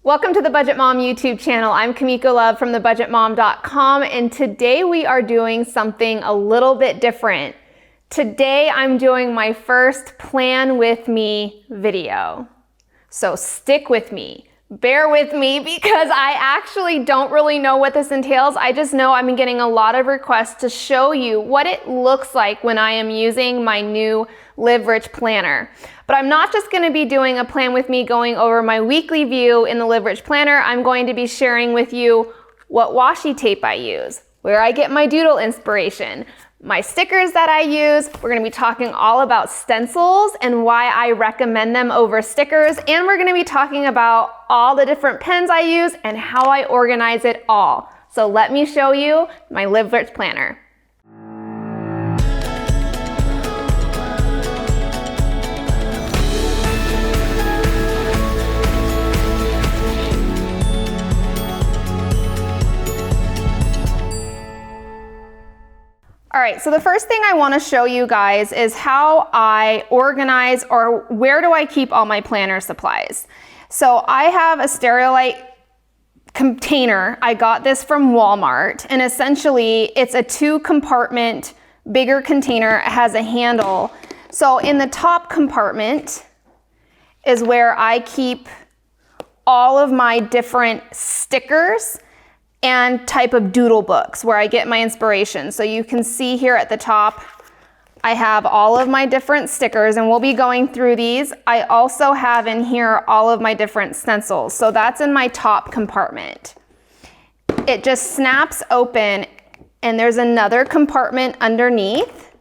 Welcome to the Budget Mom YouTube channel. I'm Kamiko Love from thebudgetmom.com, and today we are doing something a little bit different. Today I'm doing my first plan with me video. So stick with me, bear with me, because I actually don't really know what this entails. I just know I've been getting a lot of requests to show you what it looks like when I am using my new Live Rich planner. But I'm not just going to be doing a plan with me going over my weekly view in the Live Rich planner. I'm going to be sharing with you what washi tape I use, where I get my doodle inspiration, my stickers that I use. We're going to be talking all about stencils and why I recommend them over stickers. And we're going to be talking about all the different pens I use and how I organize it all. So let me show you my Live Rich planner. All right, so the first thing I want to show you guys is how I organize, or where do I keep all my planner supplies. So I have a Sterilite container. I got this from Walmart, and essentially it's a 2-compartment bigger container. It has a handle. So in the top compartment is where I keep all of my different stickers and type of doodle books, where I get my inspiration. So you can see here at the top, I have all of my different stickers, and we'll be going through these. I also have in here all of my different stencils. So that's in my top compartment. It just snaps open, and there's another compartment underneath.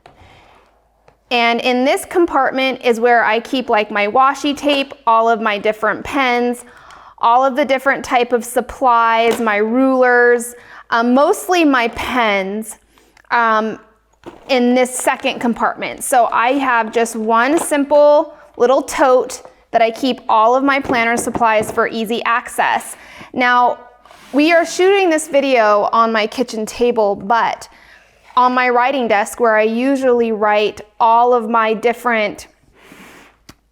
And in this compartment is where I keep like my washi tape, all of my different pens, all of the different type of supplies, my rulers, mostly my pens in this second compartment. So I have just one simple little tote that I keep all of my planner supplies for easy access. Now, we are shooting this video on my kitchen table, but on my writing desk, where I usually write all of my different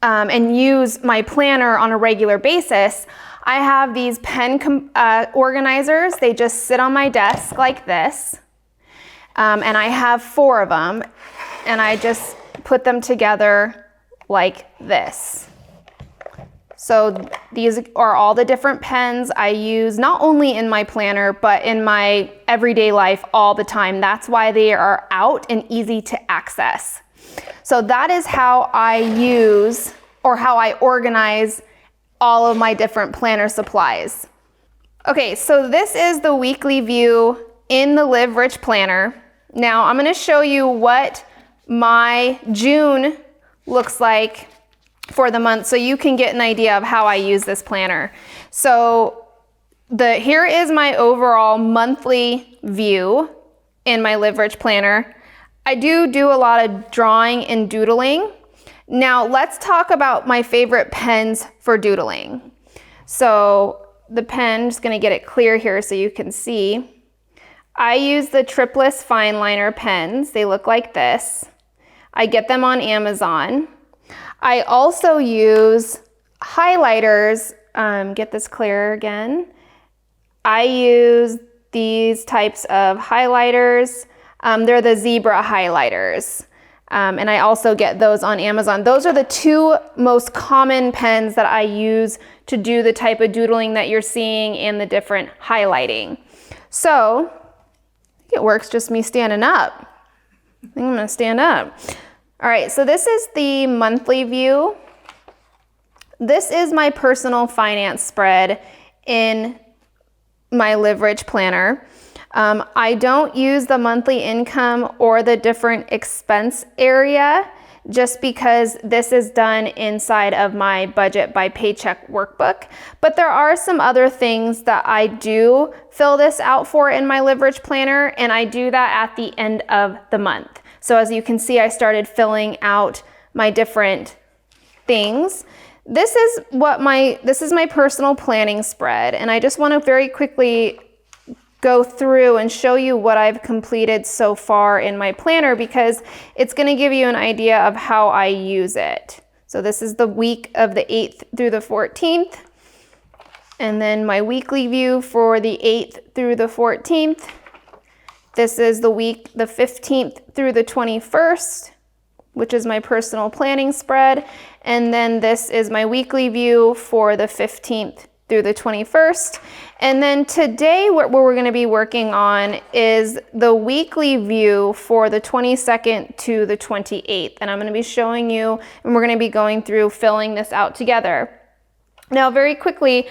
and use my planner on a regular basis, I have these pen organizers. They just sit on my desk like this. And I have 4 of them, and I just put them together like this. So these are all the different pens I use, not only in my planner, but in my everyday life all the time. That's why they are out and easy to access. So that is how I use, or how I organize, all of my different planner supplies. Okay, so this is the weekly view in the Live Rich planner. Now I'm gonna show you what my June looks like for the month, so you can get an idea of how I use this planner. So here is my overall monthly view in my Live Rich planner. I do a lot of drawing and doodling. Now let's talk about my favorite pens for doodling. So the pen, just gonna get it clear here so you can see. I use the Tripless Fine Liner pens. They look like this. I get them on Amazon. I also use highlighters. Get this clear again. I use these types of highlighters. They're the zebra highlighters. And I also get those on Amazon. Those are the 2 most common pens that I use to do the type of doodling that you're seeing and the different highlighting. So I think it works just me standing up. I think I'm gonna stand up. All right, so this is the monthly view. This is my personal finance spread in my Live Rich planner. I don't use the monthly income or the different expense area, just because this is done inside of my budget by paycheck workbook. But there are some other things that I do fill this out for in my Live Rich planner, and I do that at the end of the month. So as you can see, I started filling out my different things. This is my personal planning spread, and I just want to very quickly go through and show you what I've completed so far in my planner, because it's going to give you an idea of how I use it. So this is the week of the 8th through the 14th. And then my weekly view for the 8th through the 14th. This is the week, the 15th through the 21st, which is my personal planning spread. And then this is my weekly view for the 15th through the 21st. And then today what we're going to be working on is the weekly view for the 22nd to the 28th. And I'm going to be showing you, and we're going to be going through filling this out together. Now, very quickly,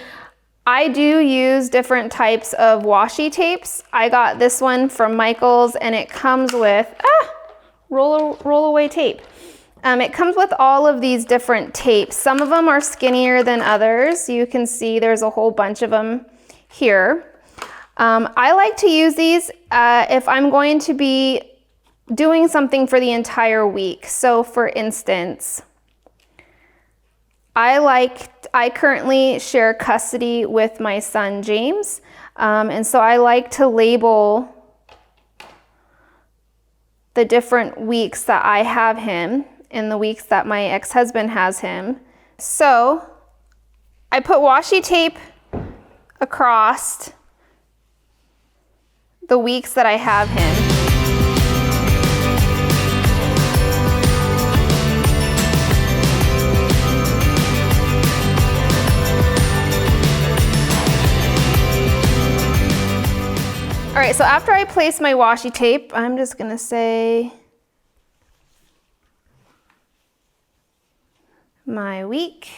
I do use different types of washi tapes. I got this one from Michael's, and it comes with roll away tape. It comes with all of these different tapes. Some of them are skinnier than others. You can see there's a whole bunch of them here. I like to use these if I'm going to be doing something for the entire week. So for instance, I currently share custody with my son James, and so I like to label the different weeks that I have him and the weeks that my ex-husband has him. So I put washi tape across the weeks that I have him. All right, so after I place my washi tape, I'm just gonna say my week.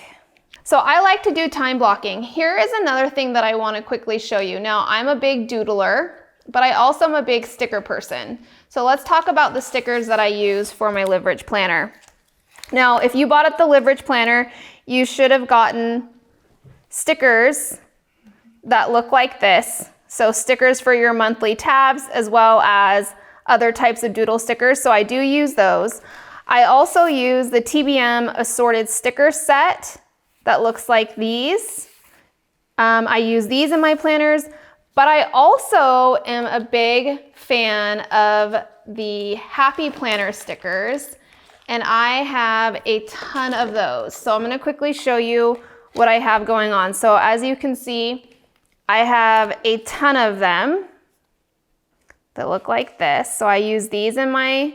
So I like to do time blocking. Here is another thing that I want to quickly show you. Now, I'm a big doodler, but I also am a big sticker person. So let's talk about the stickers that I use for my Live Rich planner. Now, if you bought up the Live Rich planner, you should have gotten stickers that look like this. So stickers for your monthly tabs as well as other types of doodle stickers. So I do use those. I also use the TBM assorted sticker set that looks like these. I use these in my planners, but I also am a big fan of the Happy Planner stickers, and I have a ton of those. So I'm gonna quickly show you what I have going on. So as you can see, I have a ton of them that look like this. So I use these in my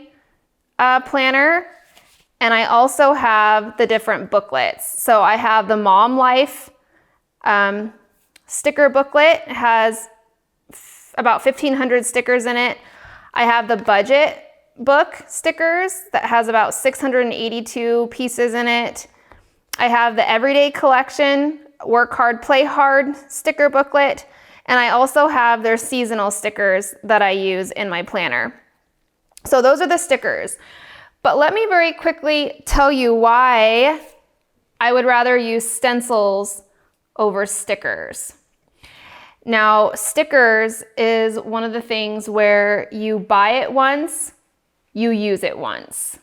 planner, and I also have the different booklets. So I have the Mom Life sticker booklet. It has about 1,500 stickers in it. I have the budget book stickers that has about 682 pieces in it. I have the Everyday Collection Work Hard, Play Hard sticker booklet. And I also have their seasonal stickers that I use in my planner. So those are the stickers. But let me very quickly tell you why I would rather use stencils over stickers. Now, stickers is one of the things where you buy it once, you use it once.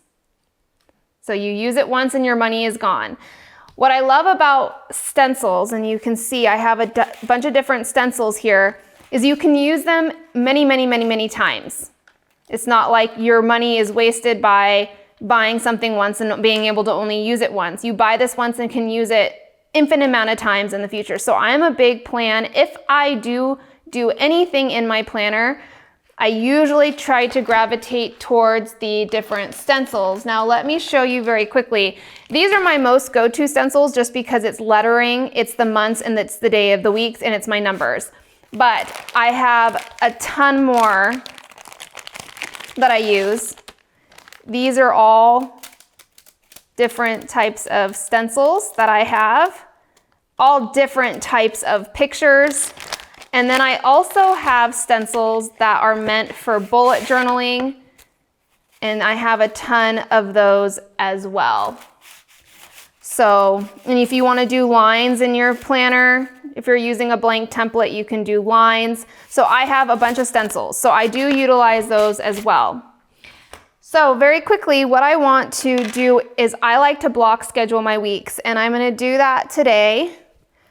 So you use it once and your money is gone. What I love about stencils, and you can see I have a bunch of different stencils here, is you can use them many times. It's not like your money is wasted by buying something once and being able to only use it once. You buy this once and can use it infinite amount of times in the future. So I'm a big plan. If I do anything in my planner, I usually try to gravitate towards the different stencils. Now let me show you very quickly. These are my most go-to stencils just because it's lettering, it's the months, and it's the day of the weeks, and it's my numbers. But I have a ton more that I use. These are all different types of stencils that I have, all different types of pictures. And then I also have stencils that are meant for bullet journaling, and I have a ton of those as well. So, and if you want to do lines in your planner, if you're using a blank template, you can do lines. So I have a bunch of stencils, so I do utilize those as well. So very quickly, what I want to do is I like to block schedule my weeks, and I'm going to do that today.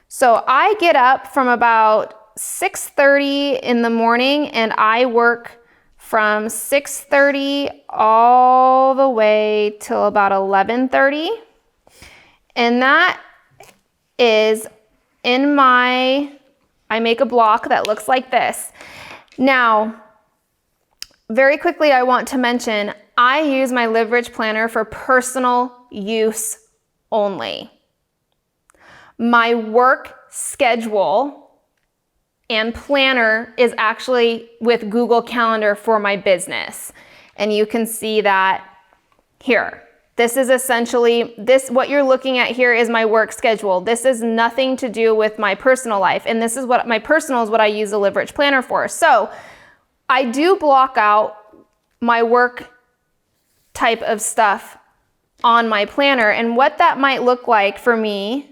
So I get up from about 6:30 in the morning, and I work from 6:30 all the way till about 11:30. And that is I make a block that looks like this. Now, very quickly, I want to mention, I use my Live Rich planner for personal use only. My work schedule and planner is actually with Google Calendar for my business. And you can see that here. This is essentially, what you're looking at here is my work schedule. This is nothing to do with my personal life. And this is what my personal is what I use the Live Rich planner for. So I do block out my work type of stuff on my planner. And what that might look like for me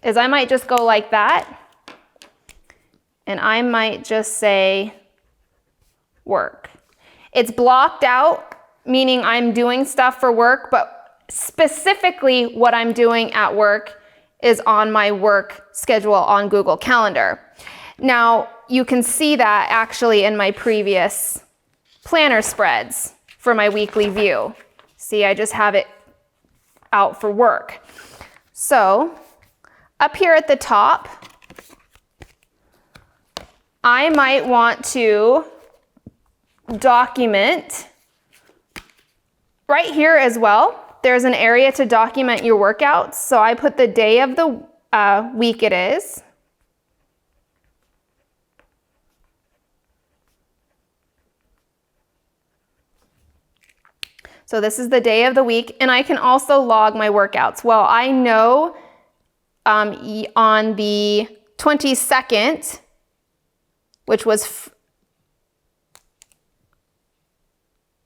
is I might just go like that. And I might just say work. It's blocked out, meaning I'm doing stuff for work, but specifically what I'm doing at work is on my work schedule on Google Calendar. Now, you can see that actually in my previous planner spreads for my weekly view. See, I just have it out for work. So, up here at the top, I might want to document right here as well. There's an area to document your workouts. So I put the day of the week it is. So this is the day of the week, and I can also log my workouts. Well, I know on the 22nd, which was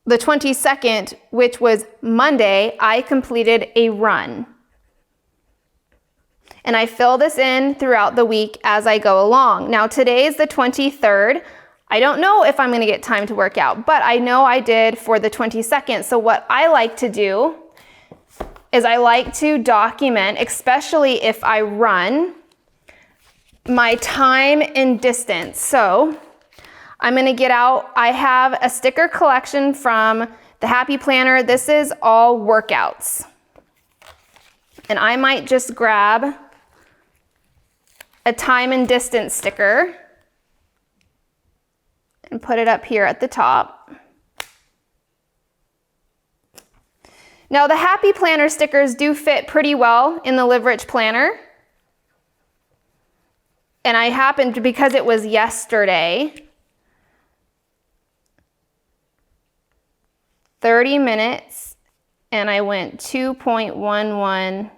the 22nd, which was Monday, I completed a run. And I fill this in throughout the week as I go along. Now today is the 23rd. I don't know if I'm gonna get time to work out, but I know I did for the 22nd. So what I like to do is I like to document, especially if I run, my time and distance. So I'm gonna get out, I have a sticker collection from the Happy Planner. This is all workouts. And I might just grab a time and distance sticker and put it up here at the top. Now the Happy Planner stickers do fit pretty well in the Live Rich planner. And I happened to, because it was yesterday, 30 minutes, and I went 2.11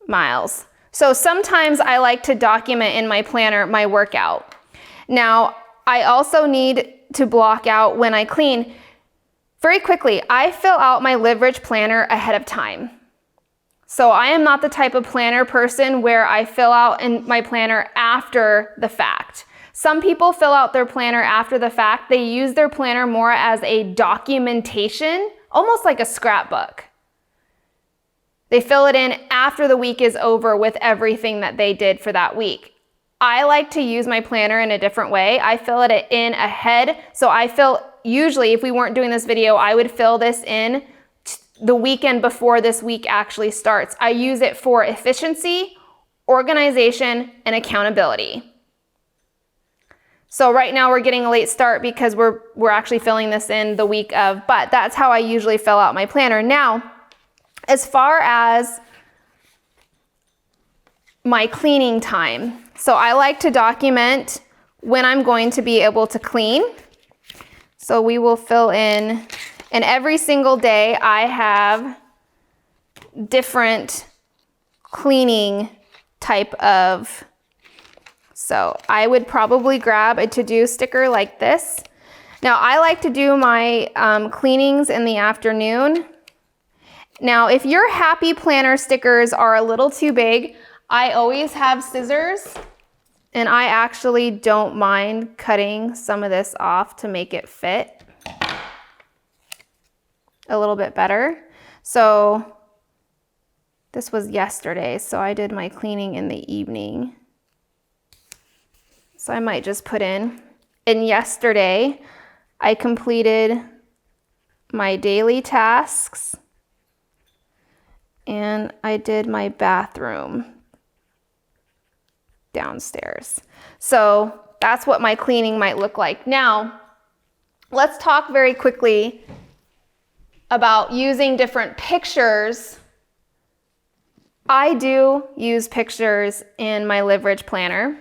miles. So sometimes I like to document in my planner my workout. Now, I also need to block out when I clean. Very quickly, I fill out my Live Rich planner ahead of time. So I am not the type of planner person where I fill out in my planner after the fact. Some people fill out their planner after the fact. They use their planner more as a documentation, almost like a scrapbook. They fill it in after the week is over with everything that they did for that week. I like to use my planner in a different way. I fill it in ahead. So usually if we weren't doing this video, I would fill this in the weekend before this week actually starts. I use it for efficiency, organization, and accountability. So right now we're getting a late start because we're actually filling this in the week of, but that's how I usually fill out my planner. Now, as far as my cleaning time, so I like to document when I'm going to be able to clean. So we will fill in, and every single day I have different cleaning type of. So I would probably grab a to-do sticker like this. Now I like to do my cleanings in the afternoon. Now if your Happy Planner stickers are a little too big, I always have scissors, and I actually don't mind cutting some of this off to make it fit a little bit better. So this was yesterday, so I did my cleaning in the evening. So I might just put in, and yesterday I completed my daily tasks, and I did my bathroom downstairs. So that's what my cleaning might look like. Now, let's talk very quickly about using different pictures. I do use pictures in my Liveridge planner.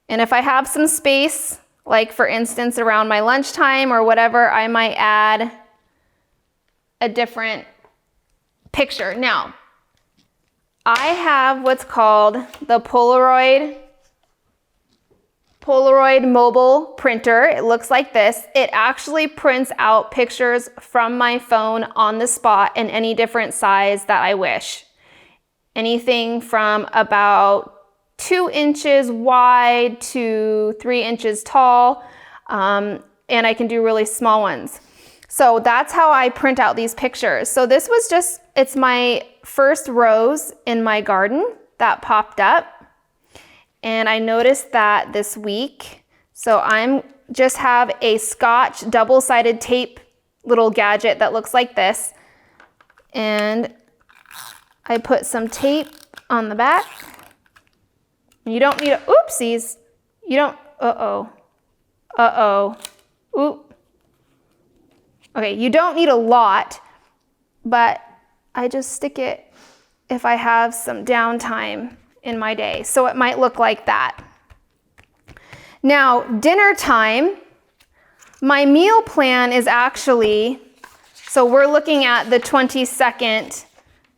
And if I have some space, like for instance around my lunchtime or whatever, I might add a different picture. Now, I have what's called the Polaroid mobile printer. It looks like this. It actually prints out pictures from my phone on the spot in any different size that I wish. Anything from about 2 inches wide to 3 inches tall, and I can do really small ones. So that's how I print out these pictures. So this was just, it's my first rose in my garden that popped up. And I noticed that this week. So I'm just have a Scotch double-sided tape little gadget that looks like this. And I put some tape on the back. You don't need oopsies. You don't, oop. Okay, you don't need a lot, but I just stick it if I have some downtime in my day. So it might look like that. Now, dinner time, my meal plan is actually, so we're looking at the 22nd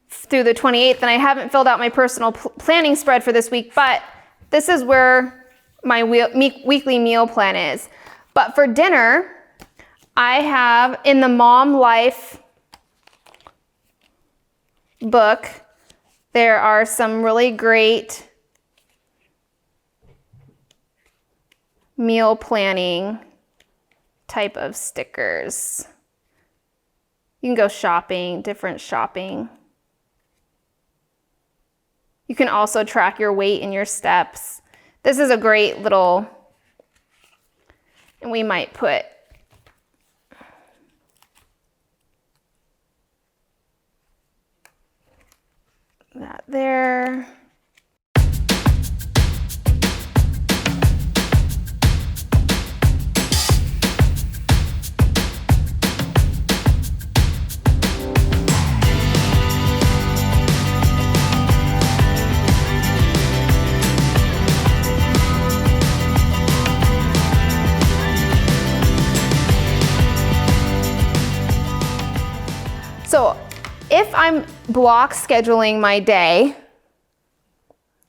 through the 28th, and I haven't filled out my personal planning spread for this week, but this is where my weekly meal plan is. But for dinner, I have in the Mom Life book, there are some really great meal planning type of stickers. You can go shopping, different shopping. You can also track your weight and your steps. This is a great little, and we might put that there. So if I'm block scheduling my day,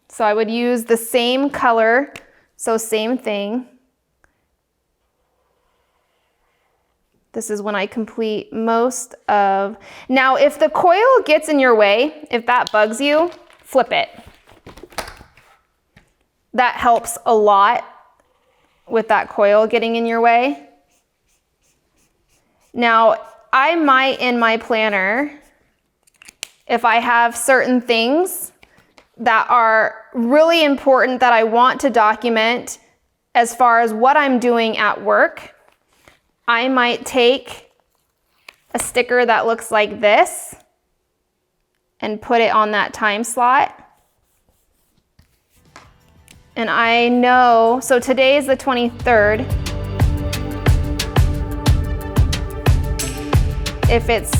so I would use the same color, so same thing. This is when I complete most of, now if the coil gets in your way, if that bugs you, flip it. That helps a lot with that coil getting in your way. Now, I might in my planner, if I have certain things that are really important that I want to document as far as what I'm doing at work, I might take a sticker that looks like this and put it on that time slot. And I know, so today is the 23rd. If it's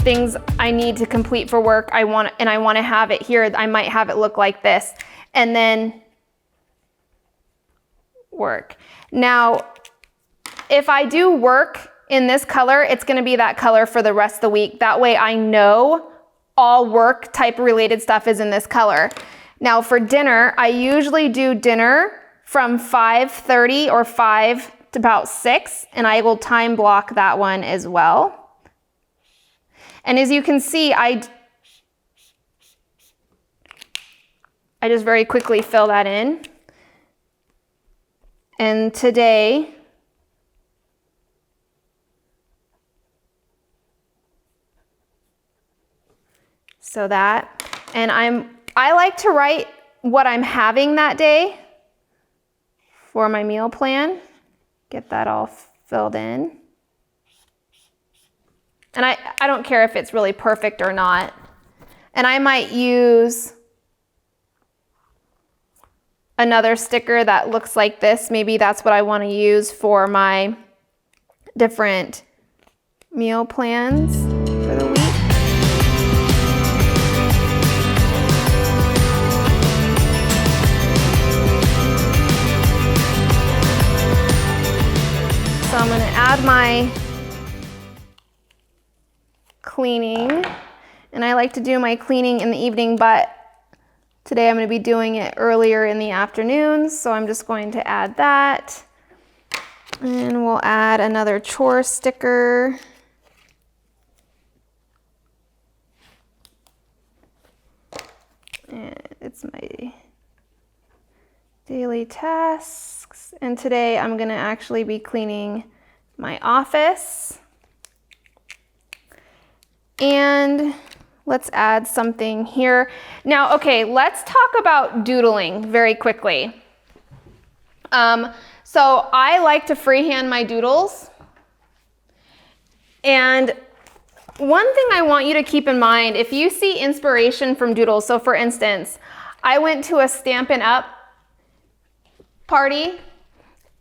things I need to complete for work, I want to have it here, I might have it look like this, and then work. Now, if I do work in this color, it's going to be that color for the rest of the week. That way I know all work type related stuff is in this color. Now for dinner, I usually do dinner from 5:30 or 5 to about 6, and I will time block that one as well. And as you can see, I just very quickly fill that in. And today, so that, and I like to write what I'm having that day for my meal plan. Get that all filled in. And I don't care if it's really perfect or not. And I might use another sticker that looks like this. Maybe that's what I want to use for my different meal plans for the week. So I'm going to add my cleaning, and I like to do my cleaning in the evening, but today I'm going to be doing it earlier in the afternoons, so I'm just going to add that. And we'll add another chore sticker. And it's my daily tasks. And today I'm going to actually be cleaning my office. And let's add something here. Now, okay, let's talk about doodling very quickly. So I like to freehand my doodles. And one thing I want you to keep in mind, if you see inspiration from doodles, so for instance, I went to a Stampin' Up! Party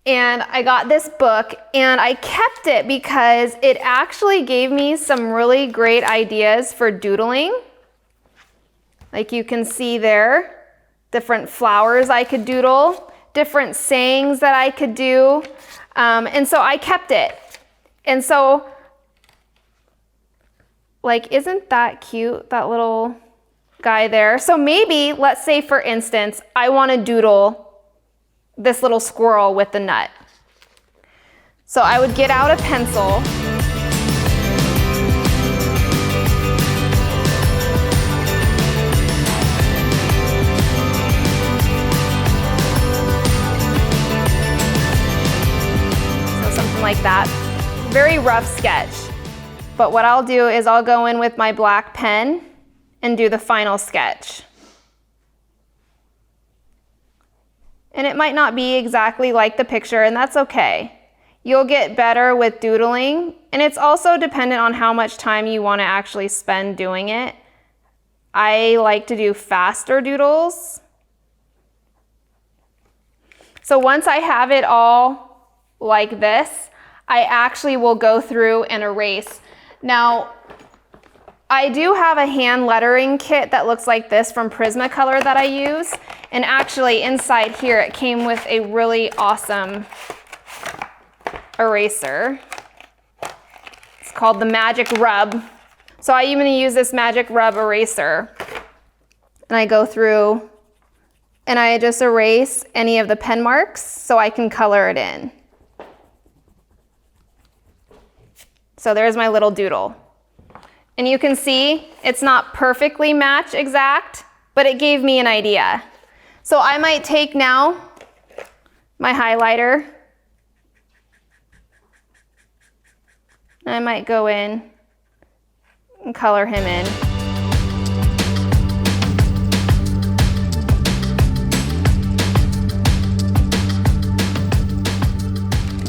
and I got this book and I kept it because it actually gave me some really great ideas for doodling. Like you can see there, different flowers I could doodle, different sayings that I could do. And so I kept it. And so, like, isn't that cute, that little guy there? So maybe, let's say for instance, I want to doodle this little squirrel with the nut. So I would get out a pencil. So something like that. Very rough sketch. But what I'll do is I'll go in with my black pen and do the final sketch. And it might not be exactly like the picture, and that's okay. You'll get better with doodling, and it's also dependent on how much time you want to actually spend doing it. I like to do faster doodles. So once I have it all like this, I actually will go through and erase. Now, I do have a hand lettering kit that looks like this from Prismacolor that I use. And actually inside here, it came with a really awesome eraser. It's called the Magic Rub. So I'm going to use this Magic Rub eraser. And I go through and I just erase any of the pen marks so I can color it in. So there's my little doodle. And you can see it's not perfectly match exact, but it gave me an idea. So I might take now my highlighter. I might go in and color him in.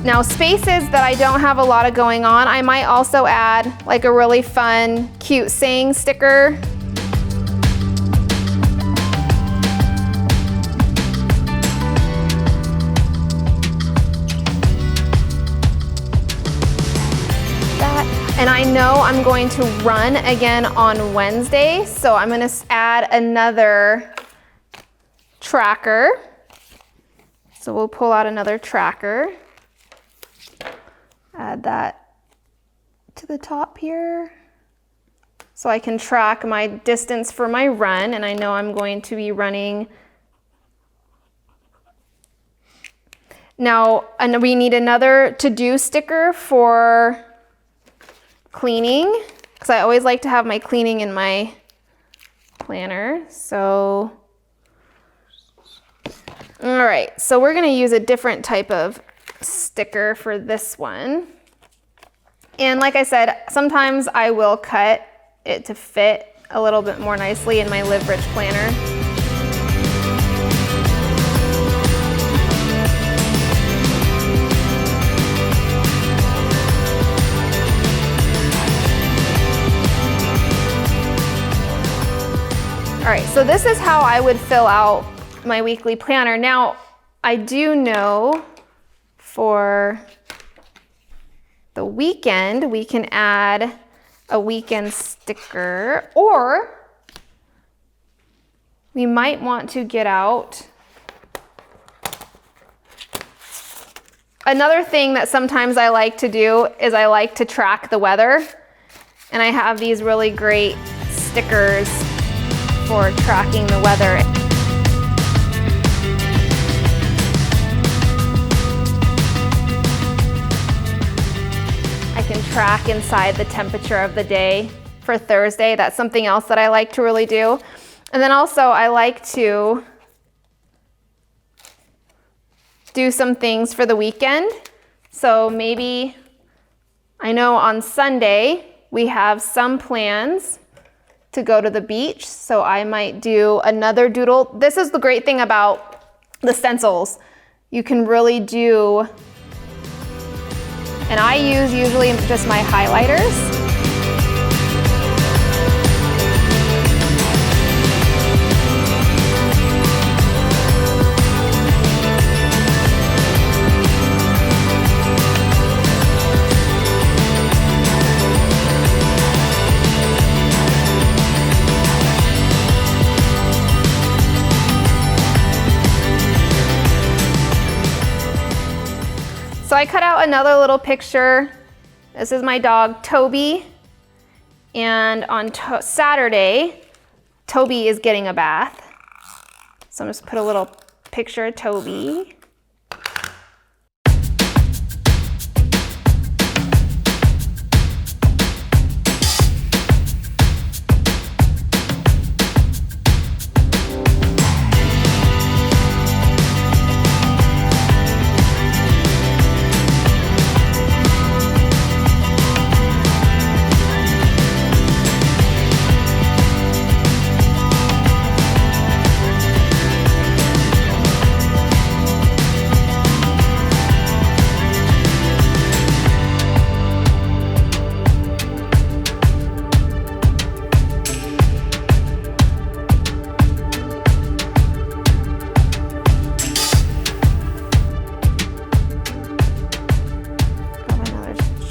Now spaces that I don't have a lot of going on, I might also add like a really fun, cute saying sticker. And I know I'm going to run again on Wednesday, so I'm going to add another tracker. So we'll pull out another tracker. Add that to the top here. So I can track my distance for my run, and I know I'm going to be running. Now, and we need another to-do sticker for cleaning, because I always like to have my cleaning in my planner. So, all right, so we're going to use a different type of sticker for this one. And like I said, sometimes I will cut it to fit a little bit more nicely in my Live Rich planner. right, so this is how I would fill out my weekly planner. Now, I do know for the weekend, we can add a weekend sticker, or we might want to get out another thing that sometimes I like to do is I like to track the weather, and I have these really great stickers for tracking the weather. I can track inside the temperature of the day for Thursday. That's something else that I like to really do. And then also I like to do some things for the weekend. So maybe, I know on Sunday we have some plans to go to the beach, so I might do another doodle. This is the great thing about the stencils. You can really do, and I use usually just my highlighters. So I cut out another little picture. This is my dog, Toby. And on Saturday, Toby is getting a bath. So I'm just put a little picture of Toby.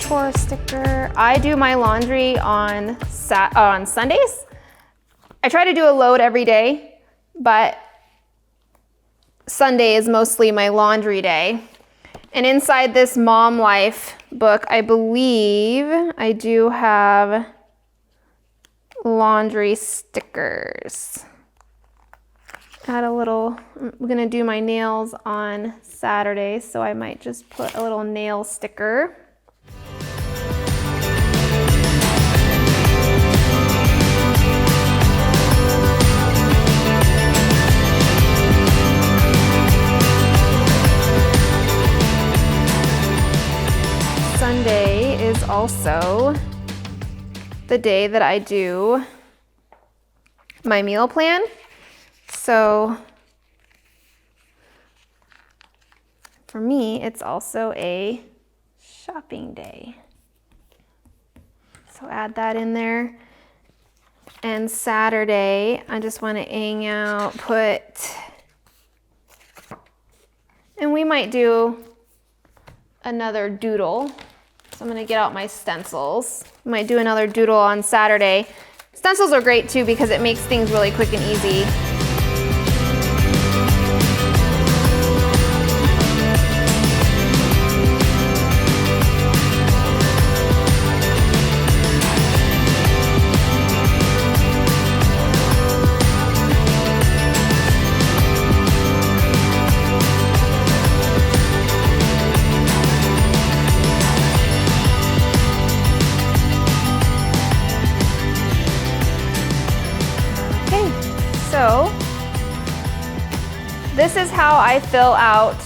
Chore sticker. I do my laundry on Sundays. I try to do a load every day, but Sunday is mostly my laundry day. And inside this Mom Life book, I believe I do have laundry stickers. Add a little, I'm gonna do my nails on Saturday, so I might just put a little nail sticker. Sunday is also the day that I do my meal plan. So for me, it's also a shopping day. So add that in there. And Saturday, I just want to hang out, and we might do another doodle. So I'm gonna get out my stencils. Might do another doodle on Saturday. Stencils are great too because it makes things really quick and easy. So this is how I fill out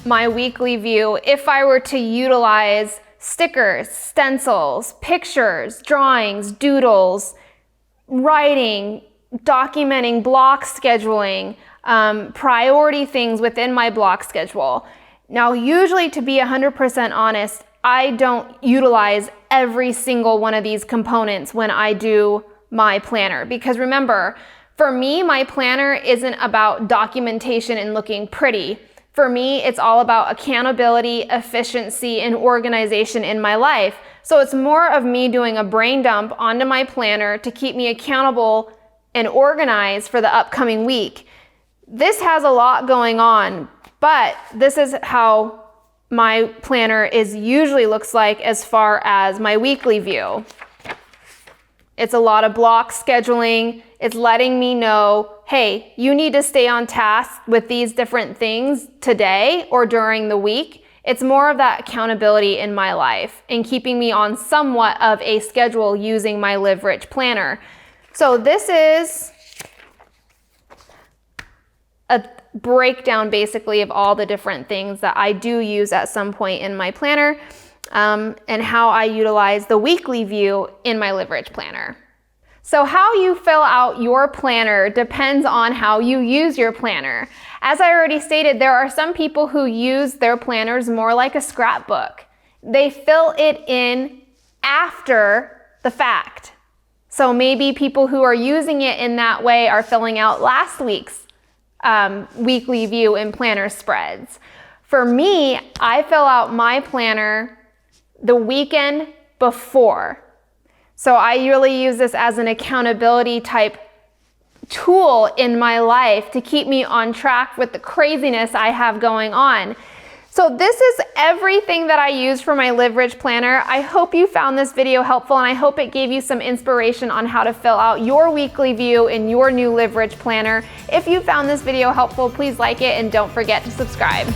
my weekly view if I were to utilize stickers, stencils, pictures, drawings, doodles, writing, documenting, block scheduling, priority things within my block schedule. Now, usually, to be 100% honest, I don't utilize every single one of these components when I do my planner. Because remember, for me, my planner isn't about documentation and looking pretty. For me, it's all about accountability, efficiency, and organization in my life. So it's more of me doing a brain dump onto my planner to keep me accountable and organized for the upcoming week. This has a lot going on, but this is how my planner usually looks like as far as my weekly view. It's a lot of block scheduling. It's letting me know, hey, you need to stay on task with these different things today or during the week. It's more of that accountability in my life and keeping me on somewhat of a schedule using my Live Rich planner. So this is a breakdown basically of all the different things that I do use at some point in my planner, and how I utilize the weekly view in my Live Rich planner. So how you fill out your planner depends on how you use your planner. As I already stated, there are some people who use their planners more like a scrapbook. They fill it in after the fact. So maybe people who are using it in that way are filling out last week's weekly view in planner spreads. For me, I fill out my planner the weekend before. So I really use this as an accountability type tool in my life to keep me on track with the craziness I have going on. So this is everything that I use for my Live Rich planner. I hope you found this video helpful, and I hope it gave you some inspiration on how to fill out your weekly view in your new Live Rich planner. If you found this video helpful, please like it and don't forget to subscribe.